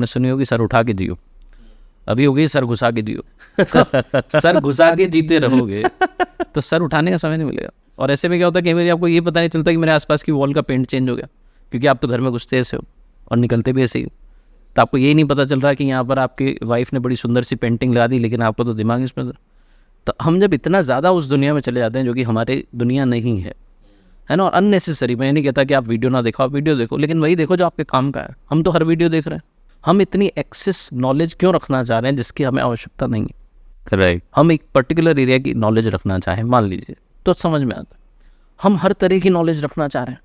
आपने सुनी होगी सर उठा के जियो, अभी हो गई सर घुसा के जियो। सर घुसा के जीते रहोगे तो सर उठाने का समय नहीं मिलेगा। और ऐसे में क्या होता है कि मेरी आपको ये पता नहीं चलता कि मेरे आसपास की वॉल का पेंट चेंज हो गया, क्योंकि आप तो घर में घुसते ऐसे हो और निकलते भी ऐसे ही हो। तो आपको ये नहीं पता चल रहा कि यहाँ पर आपकी वाइफ ने बड़ी सुंदर सी पेंटिंग लगा दी, लेकिन आपको तो दिमाग इसमें था। तो हम जब इतना ज़्यादा उस दुनिया में चले जाते हैं जो कि हमारी दुनिया नहीं है ना, और अननेसेसरी, मैं नहीं कहता कि आप वीडियो ना देखो, आप वीडियो देखो, लेकिन वही देखो जो आपके काम का है। हम तो हर वीडियो देख रहे हैं। हम इतनी एक्सेस नॉलेज क्यों रखना चाह रहे हैं जिसकी हमें आवश्यकता नहीं है। राइट। हम एक पर्टिकुलर एरिया की नॉलेज रखना चाहें, मान लीजिए, तो समझ में आता है। हम हर तरह की नॉलेज रखना चाह रहे हैं,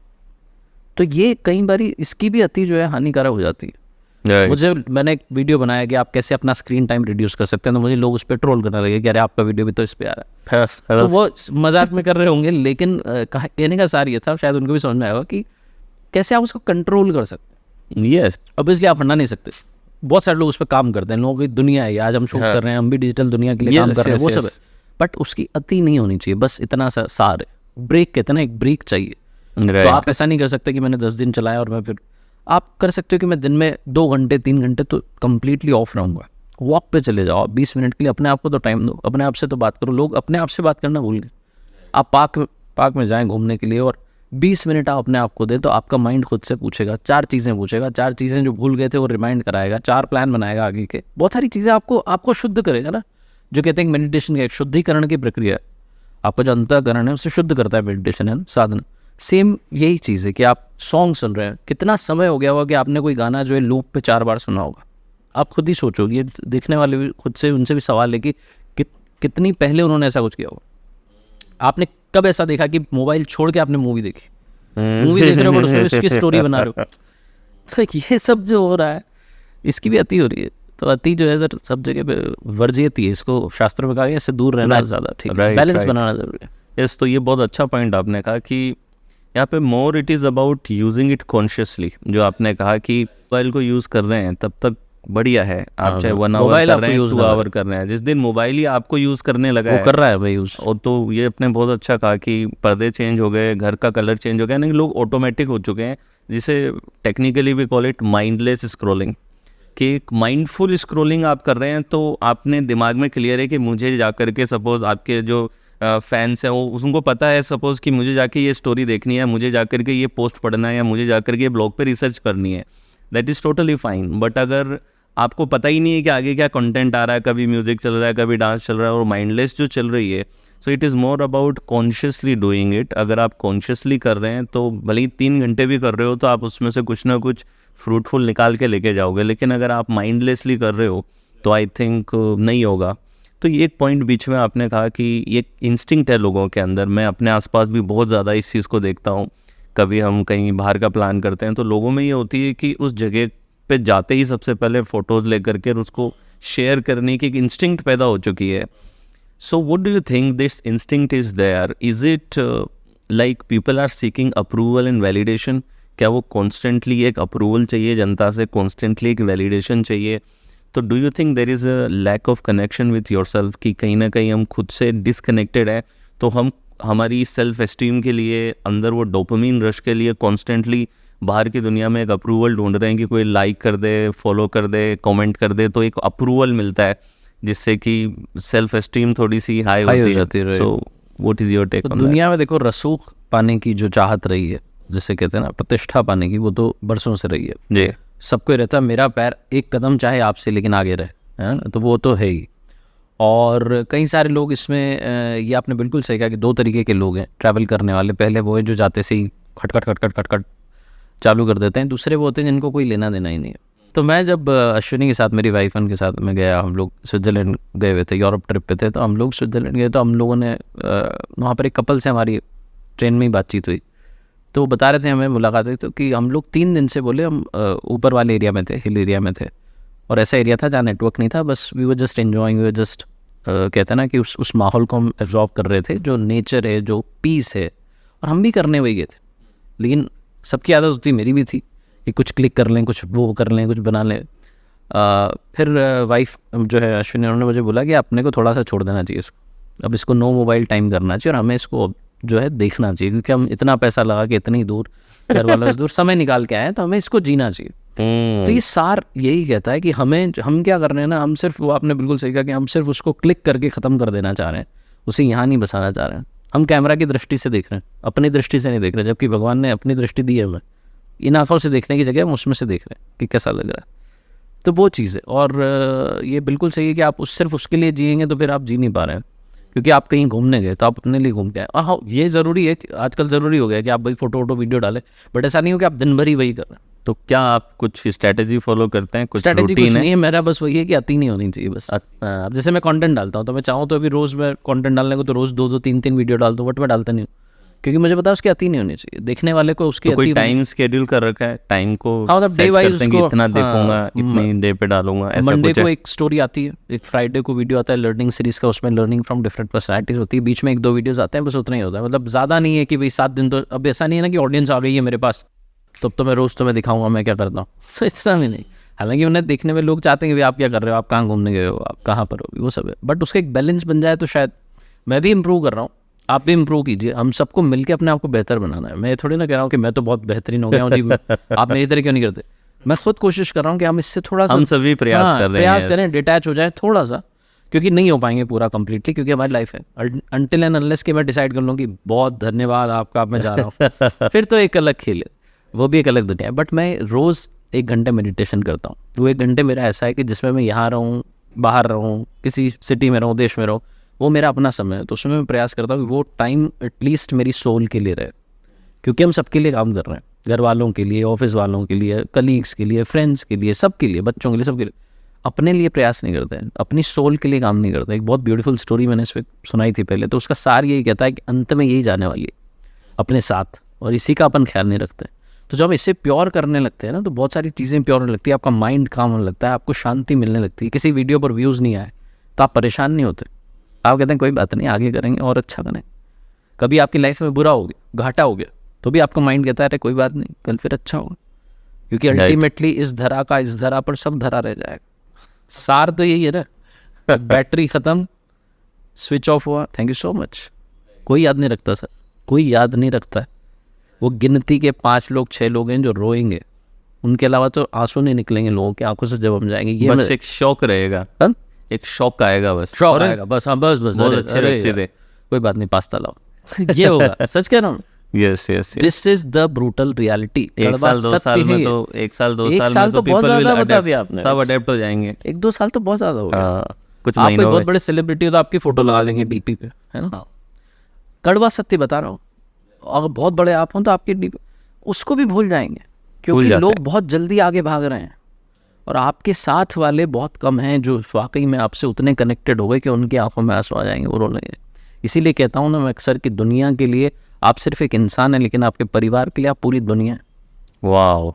तो ये कई बार इसकी भी अति जो है हानिकारक हो जाती है। मैंने एक वीडियो बनाया कि आप कैसे अपना स्क्रीन टाइम रिड्यूस कर सकते हैं, तो मुझे लोग उस पर ट्रोल करने लगे कि अरे आपका वीडियो भी तो इस पे आ रहा है। तो वो मजाक में कर रहे होंगे, लेकिन कहने का सार ये था, शायद उनको भी समझ में आएगा कि कैसे आप उसको कंट्रोल कर सकते हैं। यस, अब इसलिए आप हटना नहीं सकते। बहुत सारे लोग उस पर काम करते हैं, लोगों की दुनिया है, आज हम शूट कर रहे हैं, हम भी डिजिटल दुनिया के लिए काम कर रहे हैं, वो सब है, बट उसकी अति नहीं होनी चाहिए। बस इतना सा सार है, ब्रेक कहते हैं ना, एक ब्रेक चाहिए। तो आप ऐसा नहीं कर सकते कि मैंने 10 दिन चलाया और मैं फिर, आप कर सकते हो कि मैं दिन में 2 घंटे 3 घंटे तो कम्प्लीटली ऑफ रहूँगा, वॉक पे चले जाओ 20 मिनट के लिए, अपने आप को तो टाइम दो, अपने आप से तो बात करो। लोग अपने आप से बात करना भूल गए। आप पार्क में जाएं घूमने के लिए और 20 मिनट आप अपने आप को दें, तो आपका माइंड खुद से पूछेगा, 4 चीज़ें पूछेगा, 4 चीज़ें जो भूल गए थे वो रिमाइंड कराएगा, 4 प्लान बनाएगा आगे के, बहुत सारी चीज़ें आपको शुद्ध करेगा ना। जो कहते हैं मेडिटेशन का एक शुद्धिकरण की प्रक्रिया है, आपका जो अंतःकरण है उसे शुद्ध करता है मेडिटेशन, है ना, साधना। सेम यही चीज़ है कि आप सॉन्ग सुन रहे हैं, कितना समय हो गया होगा कि आपने कोई गाना जो है लूप पे 4 बार सुना होगा। आप खुद ही सोचोगे, ये देखने वाले भी खुद से, उनसे भी सवाल है कि कितनी पहले उन्होंने ऐसा कुछ किया होगा। आपने कब ऐसा देखा कि मोबाइल छोड़ के आपने मूवी देखी, मूवी देख रहे हो बट उसमें उसकी स्टोरी बना रहे हो। तो ये सब जो हो रहा है इसकी भी अति हो रही है। तो अति जो है सर सब जगह पे वर्जियत है, इसको शास्त्रों में कहा गया, इससे दूर रहना ज़्यादा ठीक है, बैलेंस बनाना जरूरी है। यस, तो ये बहुत अच्छा पॉइंट आपने कहा कि यहाँ पे more it is about using it consciously. जो आपने कहा कि मोबाइल को यूज़ कर रहे हैं तब तक बढ़िया है, आप चाहे 1 आवर कर रहे हैं, 2 आवर कर रहे हैं, जिस दिन मोबाइल ही आपको यूज़ करने लगा है, कर रहा है भाई यूज़। और तो ये आपने बहुत अच्छा कहा कि पर्दे चेंज हो गए, घर का कलर चेंज हो गया, यानी लोग ऑटोमेटिक हो चुके हैं, जिसे technically we call it mindless scrolling. कि एक माइंडफुल स्क्रॉलिंग आप कर रहे हैं, तो आपने दिमाग में क्लियर है कि मुझे जा कर के, सपोज आपके जो फैंस हैं वो उनको पता है सपोज़ कि मुझे जाके ये स्टोरी देखनी है, मुझे जाकर के ये पोस्ट पढ़ना है, या मुझे जाकर के ये ब्लॉग पे रिसर्च करनी है, that is totally fine. But अगर आपको पता ही नहीं है कि आगे क्या कंटेंट आ रहा है, कभी म्यूज़िक चल रहा है, कभी डांस चल रहा है, और माइंडलेस जो चल रही है, so it is more about consciously doing it. अगर आप कॉन्शियसली कर रहे हैं तो भले ही 3 घंटे भी कर रहे हो तो आप उसमें से कुछ ना कुछ फ्रूटफुल निकाल के लेके जाओगे, लेकिन अगर आप माइंडलेसली कर रहे हो तो आई थिंक नहीं होगा। तो ये एक पॉइंट बीच में आपने कहा कि ये इंस्टिंक्ट है लोगों के अंदर। मैं अपने आसपास भी बहुत ज़्यादा इस चीज़ को देखता हूँ। कभी हम कहीं बाहर का प्लान करते हैं तो लोगों में ये होती है कि उस जगह पे जाते ही सबसे पहले फ़ोटोज़ लेकर के उसको शेयर करने की एक इंस्टिंक्ट पैदा हो चुकी है। So what do you think this instinct is there? Is it like people are seeking approval and validation? क्या वो कॉन्स्टेंटली एक अप्रूवल चाहिए जनता से, कॉन्स्टेंटली एक वैलिडेशन चाहिए? तो do you think there is a lack of connection with yourself, कि कहीं ना कहीं हम खुद से डिसकनेक्टेड है, तो हम हमारी सेल्फ एस्टीम के लिए अंदर वो डोपामिन रश के लिए कॉन्स्टेंटली बाहर की दुनिया में एक अप्रूवल ढूंढ रहे हैं कि कोई लाइक कर दे, फॉलो कर दे, कमेंट कर दे, तो एक अप्रूवल मिलता है जिससे कि सेल्फ एस्टीम थोड़ी सी हाई हो जाती है। So what is your take on that? दुनिया में देखो रसूख पाने की जो चाहत रही है, जिसे कहते हैं ना प्रतिष्ठा पाने की, वो तो बरसों से रही है जी। सबको रहता है मेरा पैर एक कदम चाहे आपसे लेकिन आगे रहे, है ना, तो वो तो है ही। और कई सारे लोग इसमें ये आपने बिल्कुल सही कहा कि 2 तरीके के लोग हैं ट्रैवल करने वाले। पहले वो है जो जाते से ही खटखट चालू कर देते हैं, दूसरे वो होते हैं जिनको कोई लेना देना ही नहीं है। तो मैं जब अश्विनी के साथ, मेरी वाइफ के साथ में गया, हम लोग स्विट्ज़रलैंड गए हुए थे, यूरोप ट्रिप पे थे, तो हम लोग स्विट्ज़रलैंड गए, तो हम लोगों ने वहाँ पर एक कपल से हमारी ट्रेन में ही बातचीत हुई। तो वो बता रहे थे, हमें मुलाकात हुई, तो कि हम लोग 3 दिन से बोले हम ऊपर वाले एरिया में थे, हिल एरिया में थे, और ऐसा एरिया था जहाँ नेटवर्क नहीं था, बस we were just enjoying, we were just कहते हैं ना कि उस माहौल को हम एब्जॉर्ब कर रहे थे, जो नेचर है, जो पीस है, और हम भी करने वही गए थे। लेकिन सबकी आदत होती, मेरी भी थी, कि कुछ क्लिक कर लें, कुछ वो कर लें, कुछ बना लें। फिर वाइफ जो है अश्विनी, उन्होंने मुझे बोला कि अपने को थोड़ा सा छोड़ देना चाहिए इसको, अब इसको नो मोबाइल टाइम करना चाहिए, और हमें इसको जो है देखना चाहिए, क्योंकि हम इतना पैसा लगा के इतनी दूर घर वालों से दूर समय निकाल के आए, तो हमें इसको जीना चाहिए। तो ये सार यही कहता है कि हम क्या कर रहे हैं ना, हम सिर्फ, वो आपने बिल्कुल सही कहा कि हम सिर्फ उसको क्लिक करके ख़त्म कर देना चाह रहे हैं, उसे यहाँ नहीं बसाना चाह रहे हैं। हम कैमरा की दृष्टि से देख रहे हैं, अपनी दृष्टि से नहीं देख रहे, जबकि भगवान ने अपनी दृष्टि दी है हमें। इन आँखों से देखने की जगह हम उसमें से देख रहे हैं कि कैसा लग रहा है। तो वो चीज़ है। और ये बिल्कुल सही है कि आप सिर्फ उसके लिए जिएंगे तो फिर आप जी नहीं पा रहे हैं, क्योंकि आप कहीं घूमने गए तो आप अपने लिए घूम के आए। हाँ, ये ज़रूरी है, आजकल ज़रूरी हो गया कि आप भाई फ़ोटो वीडियो डालें, बट ऐसा नहीं हो कि आप दिन भर ही वही कर रहे हैं। तो क्या आप कुछ स्ट्रैटेजी फॉलो करते हैं, कुछ स्ट्रैटेजी कुछ रूटीन नहीं है? है मेरा, बस वही है कि अति नहीं होनी चाहिए बस। अब जैसे मैं कंटेंट डालता हूँ तो मैं चाहूँ तो अभी रोज़ मैं कंटेंट डालने को तो रोज़ 2-2 3-3 वीडियो डालता हूँ, बट मैं डालता नहीं हूँ, क्योंकि मुझे पता है उसकी अति नहीं होनी चाहिए। देखने वाले को उसकी तो कोई अति टाइम शेड्यूल कर रखा है, टाइम को हाँ, मतलब सेट day wise करते हैं कि उसको, इतना हाँ, देखूंगा, इतनी डे पे डालूंगा, ऐसा मंडे कुछ को है? एक स्टोरी आती है, एक फ्राइडे को वीडियो आता है लर्निंग सीरीज़ का, उसमें लर्निंग फ्रॉम डिफरेंट पर्सनैलिटीज़ होती है, बीच में 1-2 वीडियोज़ आते हैं, बस उतना ही होता है। मतलब ज़्यादा नहीं है कि भाई 7 दिन, तो अब ऐसा नहीं है ना कि ऑडियंस आ गई है मेरे पास तो मैं रोज़ तुम्हें दिखाऊंगा मैं क्या करता हूँ, सो इतना भी नहीं। हालांकि उन्हें देखने में लोग चाहते हैं कि भाई आप क्या कर रहे हो, आप कहाँ घूमने गए हो, आप कहाँ पर हो, वो सब है, बट उसका एक बैलेंस बन जाए तो शायद। मैं भी इम्प्रूव कर रहा हूँ, आप भी इम्प्रूव कीजिए, हम सबको मिलकर अपने आप को बेहतर बनाना है। मैं थोड़ी ना कह रहा हूँ कि मैं तो बहुत बेहतरीन हो गया हूँ जी, आप मेरी तरह क्यों नहीं करते। मैं खुद कोशिश कर रहा हूँ कि हम इससे थोड़ा सा, हम सभी प्रयास कर रहे हैं, प्रयास करें, डिटैच हो जाए थोड़ा सा, क्योंकि नहीं हो पाएंगे पूरा कंप्लीटली, क्योंकि हमारी लाइफ है। अनटिल एंड अनलेस कि मैं डिसाइड कर लूँ कि बहुत धन्यवाद आपका, अब मैं जा रहा हूँ फिर तो एक अलग खेल है, वो भी एक अलग दुनिया है। बट मैं रोज़ 1 घंटे मेडिटेशन करता हूँ। वो 1 घंटे मेरा ऐसा है कि जिसमें मैं यहाँ रहूँ, बाहर रहूँ, किसी सिटी में रहूँ, देश में रहूँ, वो मेरा अपना समय है। तो उसमें मैं प्रयास करता हूँ कि वो टाइम एटलीस्ट मेरी सोल के लिए रहे, क्योंकि हम सबके लिए काम कर रहे हैं, घर वालों के लिए, ऑफिस वालों के लिए, कलीग्स के लिए, फ्रेंड्स के लिए, सबके लिए, बच्चों के लिए, सबके लिए। अपने लिए प्रयास नहीं करते हैं, अपनी सोल के लिए काम नहीं करते। एक बहुत ब्यूटीफुल स्टोरी मैंने इस पर सुनाई थी पहले, तो उसका सार यही कहता है कि अंत में यही जाने वाली है अपने साथ, और इसी का अपन ख्याल नहीं रखते। तो जब हम इससे प्योर करने लगते हैं ना, तो बहुत सारी चीज़ें प्योर होने लगती है, आपका माइंड काम होने लगता है, आपको शांति मिलने लगती है। किसी वीडियो पर व्यूज़ नहीं आए तो आप परेशान नहीं होते, आप कहते हैं कोई बात नहीं, आगे करेंगे और अच्छा करें। कभी आपकी लाइफ में बुरा हो गया, घाटा हो गया, तो भी आपका माइंड कहता है अरे कोई बात नहीं, कल फिर अच्छा होगा, क्योंकि अल्टीमेटली इस धरा पर सब धरा रह जाएगा। सार तो यही है ना, बैटरी ख़त्म, स्विच ऑफ हुआ, थैंक यू सो मच। कोई याद नहीं रखता सर, कोई याद नहीं रखता है। वो गिनती के 5 लोग 6 लोग हैं जो रोएंगे, उनके अलावा तो आंसू नहीं निकलेंगे लोगों की आंखों से जब हम जाएंगे। ये बस एक शौक रहेगा, एक शौक आएगा, बस शौक आएगा बस। हाँ बस बहुत अच्छे व्यक्ति थे, कोई बात नहीं, पास्ता लाओ ये होगा। सच कह रहा हूँ, yes yes, this is the brutal reality. 1 साल 2 साल में तो 1 साल 2 साल में तो बहुत people ज्यादा will बता adapt, दिया आपने। सब अडेप्ट हो जाएंगे। 1-2 साल तो बहुत ज्यादा हो गया। हाँ, कुछ आप कोई महीनों बहुत में। बड़े सेलिब्रिटी हो तो आपकी फोटो लगा लेंगे डीपी पे, है ना। कड़वा सत्य बता रहा हूँ, अगर बहुत बड़े आप हों तो आपकी डीपी उसको भी भूल जाएंगे, क्योंकि लोग बहुत जल्दी आगे भाग रहे हैं, और आपके साथ वाले बहुत कम हैं जो वाकई में आपसे उतने कनेक्टेड हो गए कि उनकी आंखों में आंसू आ जाएंगे, वो रोने। इसीलिए कहता हूँ ना मैं अक्सर कि दुनिया के लिए आप सिर्फ एक इंसान है, लेकिन आपके परिवार के लिए आप पूरी दुनिया है। वाह।